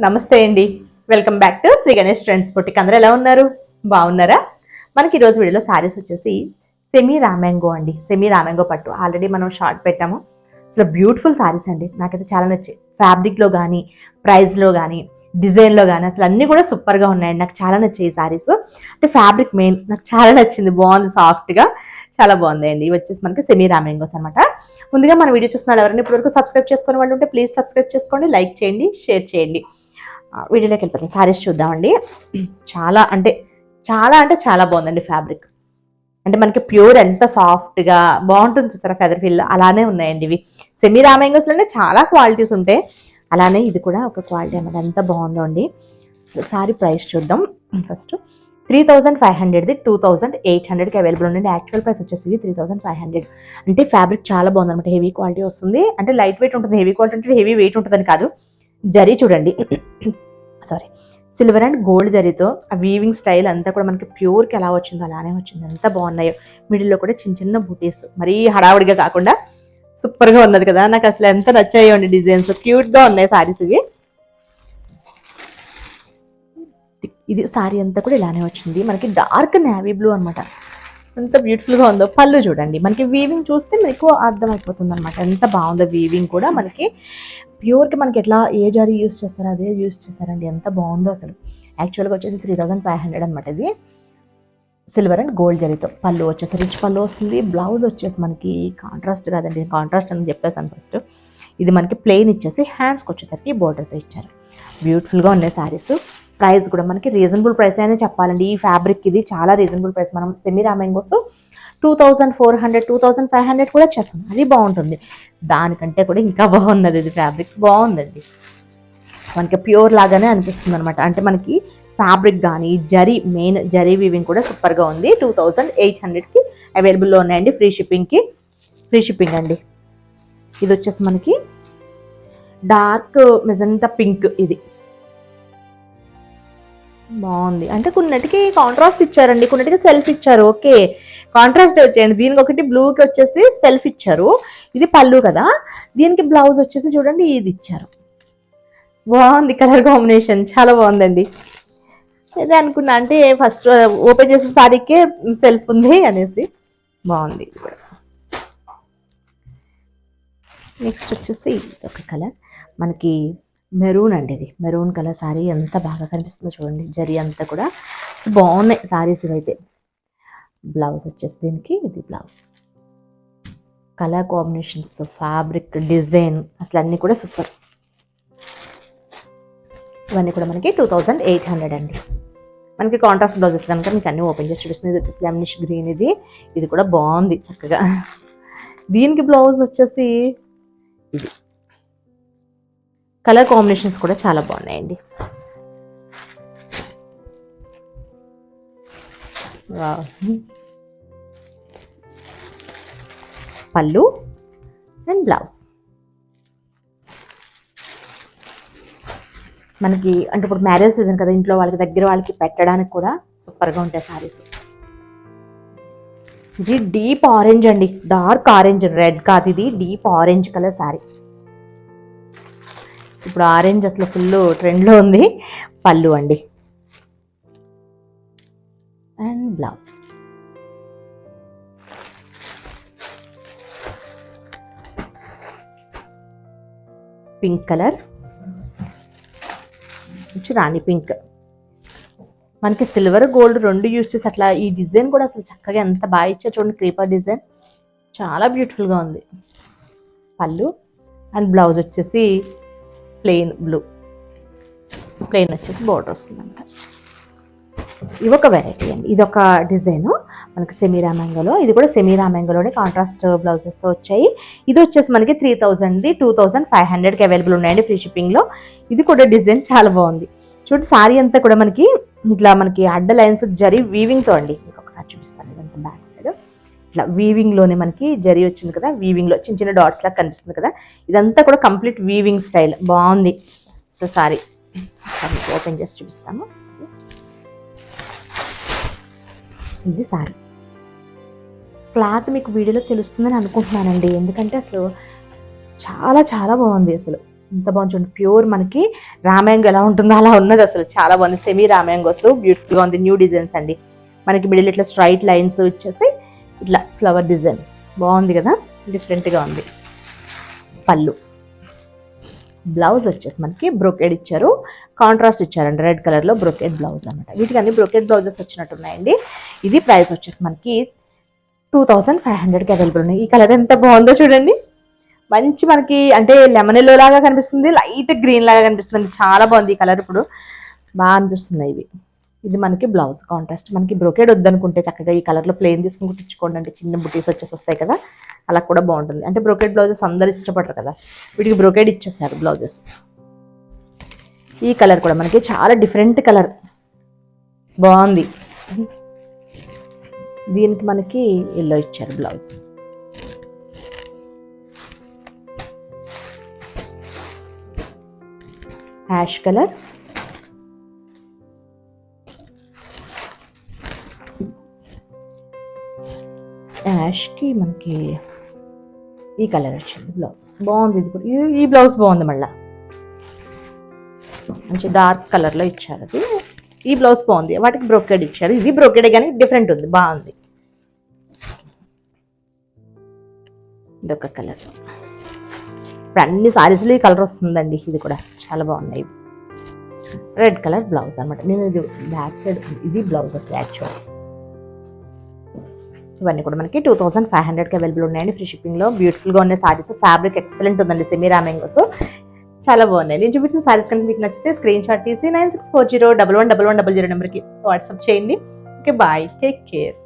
నమస్తే అండి. Welcome back to Shri Ganesh trends boutique. అందరూ ఎలా ఉన్నారు? బాగున్నారా? మనకి ఈరోజు వీడియోలో శారీస్ వచ్చేసి సెమీ రామ్యాంగో అండి. సెమీ రామ్యాంగో పట్టు ఆల్రెడీ మనం షార్ట్ పెట్టాము. అసలు బ్యూటిఫుల్ శారీస్ అండి. నాకైతే చాలా నచ్చాయి. ఫ్యాబ్రిక్లో కానీ, ప్రైస్లో కానీ, డిజైన్లో కానీ అసలు అన్నీ కూడా సూపర్గా ఉన్నాయండి. నాకు చాలా నచ్చాయి ఈ శారీస్. అంటే ఫ్యాబ్రిక్ మెయిన్ నాకు చాలా నచ్చింది. బాగుంది, సాఫ్ట్గా చాలా బాగుందండి. ఇవి వచ్చేసి మనకి సెమీ రామ్యాంగోస్ అనమాట. ముందుగా మన వీడియో చూస్తున్నారు ఎవరైనా ఇప్పటివరకు సబ్స్క్రైబ్ చేసుకునే వాళ్ళు ఉంటే ప్లీజ్ సబ్స్క్రైబ్ చేసుకోండి, లైక్ చేయండి, షేర్ చేయండి. వీడియోలోకి వెళ్ళిపోతాం. శారీస్ చూద్దామండి. చాలా అంటే చాలా బాగుందండి ఫ్యాబ్రిక్. అంటే మనకి ప్యూర్ ఎంత సాఫ్ట్గా బాగుంటుంది చూసారా ఫెదర్ ఫిల్, అలానే ఉన్నాయండి ఇవి. సెమీ రామ్యాంగోస్లోనే చాలా క్వాలిటీస్ ఉంటాయి, అలానే ఇది కూడా ఒక క్వాలిటీ అన్నమాట. ఎంత బాగుందో అండి. శారీ ప్రైస్ చూద్దాం. ఫస్ట్ 3500ది 2800కి అవైలబుల్ ఉందండి. యాక్చువల్ ప్రైస్ వచ్చేసి 3500. అంటే ఫ్యాబ్రిక్ చాలా బాగుంది అనమాట. హెవీ క్వాలిటీ వస్తుంది. అంటే లైట్ వెయిట్ ఉంటుంది. హెవీ క్వాలిటీ అంటే హెవీ వెయిట్ ఉంటుందని కాదు. జరీ చూడండి, సారీ, సిల్వర్ అండ్ గోల్డ్ జరీతో ఆ వీవింగ్ స్టైల్ అంతా కూడా మనకి ప్యూర్కి ఎలా వచ్చిందో అలానే వచ్చింది. ఎంత బాగున్నాయో. మిడిల్లో కూడా చిన్న చిన్న బూటీస్, మరీ హడావుడిగా కాకుండా సూపర్గా ఉన్నది కదా. నాకు అసలు ఎంత నచ్చాయో అండి డిజైన్స్. క్యూట్గా ఉన్నాయి శారీస్ ఇవి. ఇది శారీ అంతా కూడా ఇలానే వచ్చింది. మనకి డార్క్ నేవీ బ్లూ అనమాట. ఎంత బ్యూటిఫుల్గా ఉందో. పళ్ళు చూడండి, మనకి వీవింగ్ చూస్తే మీకు అర్థమైపోతుంది అనమాట. ఎంత బాగుందో వీవింగ్ కూడా. మనకి ప్యూర్కి మనకి ఎట్లా ఏ జరీ యూస్ చేస్తారో అదే యూస్ చేస్తారండి. ఎంత బాగుందో అసలు. యాక్చువల్గా వచ్చేసి 3500 అనమాట. ఇది సిల్వర్ అండ్ గోల్డ్ జరీతో. పళ్ళు వచ్చేసి రిచ్ పళ్ళు వస్తుంది. బ్లౌజ్ వచ్చేసి మనకి కాంట్రాస్ట్ కాదండి, కాంట్రాస్ట్ అని చెప్పేసాను ఫస్ట్. ఇది మనకి ప్లెయిన్ ఇచ్చేసి హ్యాండ్స్కి వచ్చేసరికి బోర్డర్తో ఇచ్చారు. బ్యూటిఫుల్గా ఉన్నాయి శారీస్. ప్రైస్ కూడా మనకి రీజనబుల్ ప్రైస్ అయినా చెప్పాలండి. ఈ ఫ్యాబ్రిక్ ఇది చాలా రీజనబుల్ ప్రైస్. మనం సెమీ రామ్యాంగోస్ 2400, 2500 కూడా చేస్తాం. అది బాగుంటుంది. దానికంటే కూడా ఇంకా బాగున్నది. ఇది ఫ్యాబ్రిక్ బాగుందండి. మనకి ప్యూర్ లాగానే అనిపిస్తుంది అనమాట. అంటే మనకి ఫ్యాబ్రిక్ కానీ జరీ, మెయిన్ జరీ వీవింగ్ కూడా సూపర్గా ఉంది. 2800కి అవైలబుల్లో ఉన్నాయండి. ఫ్రీ షిప్పింగ్ అండి. ఇది వచ్చేసి మనకి డార్క్ మెజంతా పింక్. ఇది బాగుంది. అంటే కొన్నిటికి కాంట్రాస్ట్ ఇచ్చారండి, కొన్నిటికి సెల్ఫ్ ఇచ్చారు. ఓకే, కాంట్రాస్ట్ వచ్చేయండి. దీనికి ఒకటి బ్లూకి వచ్చేసి సెల్ఫ్ ఇచ్చారు. ఇది పళ్ళు కదా. దీనికి బ్లౌజ్ వచ్చేసి చూడండి ఇది ఇచ్చారు. బాగుంది కలర్ కాంబినేషన్, చాలా బాగుందండి. అదే అనుకున్నా, అంటే ఫస్ట్ ఓపెన్ చేసిన సారీకే సెల్ఫ్ ఉంది అనేసి. బాగుంది. నెక్స్ట్ వచ్చేసి ఒక కలర్ మనకి మెరూన్ అండి. ఇది మెరూన్ కలర్ శారీ ఎంత బాగా కనిపిస్తుందో చూడండి. జరీ అంతా కూడా బాగున్నాయి శారీస్ ఇవైతే. బ్లౌజ్ వచ్చేసి దీనికి ఇది blouse. Colour combinations, fabric, design అసలు అన్నీ కూడా సూపర్. ఇవన్నీ కూడా మనకి 2800 అండి. మనకి కాంట్రాస్ట్ బ్లౌజెస్ కనుక మీకు అన్నీ ఓపెన్ చేసి చూపిస్తుంది. ఇది వచ్చేసి లెమనిష్ గ్రీన్. ఇది కూడా బాగుంది చక్కగా. దీనికి బ్లౌజ్ వచ్చేసి ఇది. కలర్ కాంబినేషన్స్ కూడా చాలా బాగున్నాయండి. పళ్ళు అండ్ బ్లౌజ్ మనకి అంటే ఇప్పుడు మ్యారేజ్ సీజన్ కదా, ఇంట్లో వాళ్ళకి దగ్గర వాళ్ళకి పెట్టడానికి కూడా సూపర్గా ఉంటాయి శారీస్. ఇది డీప్ ఆరెంజ్ అండి, డార్క్ ఆరెంజ్, రెడ్ కాదు, ఇది డీప్ ఆరెంజ్ కలర్ శారీ. ఇప్పుడు ఆరెంజ్ అసలు ఫుల్ ట్రెండ్లో ఉంది. పళ్ళు అండి and blouse. Pink colour, Rani pink. మనకి సిల్వర్ గోల్డ్ రెండు యూస్ చేసి అట్లా ఈ డిజైన్ కూడా అసలు చక్కగా ఎంత బాగా ఇచ్చా చూడండి. క్రీపర్ డిజైన్ చాలా బ్యూటిఫుల్గా ఉంది. పళ్ళు అండ్ బ్లౌజ్ వచ్చేసి ప్లెయిన్ బ్లూ, ప్లెయిన్ వచ్చేసి బోర్డర్ వస్తుందంట. ఇవి ఒక వెరైటీ అండి. ఇది ఒక డిజైను మనకి సెమీ రామ్యాంగోలో. ఇది కూడా సెమీ రామ్యాంగోలోనే కాంట్రాస్ట్ బ్లౌజెస్తో వచ్చాయి. ఇది వచ్చేసి మనకి 3000ది 2500కి అవైలబుల్ ఉన్నాయండి ఫ్రీ షిప్పింగ్లో. ఇది కూడా డిజైన్ చాలా బాగుంది. చూడండి శారీ అంతా కూడా మనకి ఇట్లా మనకి అడ్డ లైన్స్ జరీ వీవింగ్తో అండి. మీకు ఒకసారి చూపిస్తాను. ఇదంతా బ్యాక్ సైడ్ ఇట్లా వీవింగ్లోనే మనకి జరీ వచ్చింది కదా. వీవింగ్లో చిన్న చిన్న డాట్స్ లాగా కనిపిస్తుంది కదా. ఇదంతా కూడా కంప్లీట్ వీవింగ్ స్టైల్ బాగుంది. సో సారీ ఓపెన్ చేసి చూపిస్తాను. ఇది సారీ క్లాత్ మీకు వీడియోలో తెలుస్తుందని అనుకుంటున్నానండి. ఎందుకంటే అసలు చాలా చాలా బాగుంది. అసలు ఎంత బాగుంది చూడండి, ప్యూర్ మనకి రామ్యాంగో ఎలా ఉంటుందో అలా ఉన్నది, అసలు చాలా బాగుంది. సెమీ రామ్యాంగోస్ బ్యూటిఫుల్గా ఉంది. న్యూ డిజైన్స్ అండి, మనకి మిడిల్ ఇట్లా స్ట్రైట్ లైన్స్ వచ్చేసి ఇట్లా ఫ్లవర్ డిజైన్ బాగుంది కదా, డిఫరెంట్గా ఉంది. పళ్ళు, బ్లౌజ్ వచ్చేసి మనకి బ్రొకెడ్ ఇచ్చారు, కాంట్రాస్ట్ ఇచ్చారండి, రెడ్ కలర్లో బ్రొకెడ్ బ్లౌజ్ అనమాట. వీటికి అన్ని బ్రొకెడ్ బ్లౌజెస్ వచ్చినట్టున్నాయండి. ఇది ప్రైస్ వచ్చేసి మనకి 2500కి అవైలబుల్ ఉన్నాయి. ఈ కలర్ ఎంత బాగుందో చూడండి, మంచి మనకి అంటే లెమన్ ఎల్లో లాగా కనిపిస్తుంది, లైట్ గ్రీన్ లాగా కనిపిస్తుంది, చాలా బాగుంది ఈ కలర్. ఇప్పుడు బాగా అనిపిస్తున్నాయి ఇవి. ఇది మనకి బ్లౌజ్ కాంట్రాస్ట్. మనకి బ్రొకెడ్ వద్దనుకుంటే చక్కగా ఈ కలర్లో ప్లెయిన్ తీసుకుని కుట్టించుకోండి, అంటే చిన్న బుటీస్ వచ్చేసి వస్తాయి కదా, అలా కూడా బాగుంటుంది. అంటే బ్రొకెడ్ బ్లౌజెస్ అందరు ఇష్టపడరు కదా, వీటికి బ్రొకెడ్ ఇచ్చేస్తారు బ్లౌజెస్. ఈ కలర్ కూడా మనకి చాలా డిఫరెంట్ కలర్, బాగుంది. దీనికి మనకి ఎల్లో ఇచ్చారు బ్లౌజ్. యాష్ కలర్, యాష్కి మనకి ఈ కలర్ వచ్చింది బ్లౌజ్, బాగుంది. ఇది కూడా ఈ బ్లౌజ్ బాగుంది, మళ్ళీ మంచి డార్క్ కలర్లో ఇచ్చారు. అది ఈ బ్లౌజ్ బాగుంది, వాటికి బ్రొకెడ్ ఇచ్చారు. ఇది బ్రొకెడే కానీ డిఫరెంట్ ఉంది, బాగుంది. ఇదొక కలర్. ఇప్పుడు అన్ని సారీస్లో ఈ కలర్ వస్తుందండి, ఇది కూడా చాలా బాగున్నాయి. రెడ్ కలర్ బ్లౌజ్ అనమాట. నేను ఇది బ్యాక్ సైడ్, ఇది బ్లౌజ్ అసలు యాక్చువల్. ఇవన్నీ కూడా మనకి 2500కి అవైలబుల్ ఉన్నాయండి, ఫ్రీ షిప్పింగ్లో. బ్యూటిఫుల్గా ఉన్నాయి సారీస్, ఫ్యాబ్రిక్ ఎక్సలెంట్ ఉందండి, సెమీ రామ్యాంగోస్ చాలా బాగున్నాయి. నేను చూపించిన సారీస్ కనుక మీకు నచ్చితే స్క్రీన్ షాట్ తీసి 9640111100 నెంబర్కి వాట్సాప్ చేయండి. Okay, bye, take care.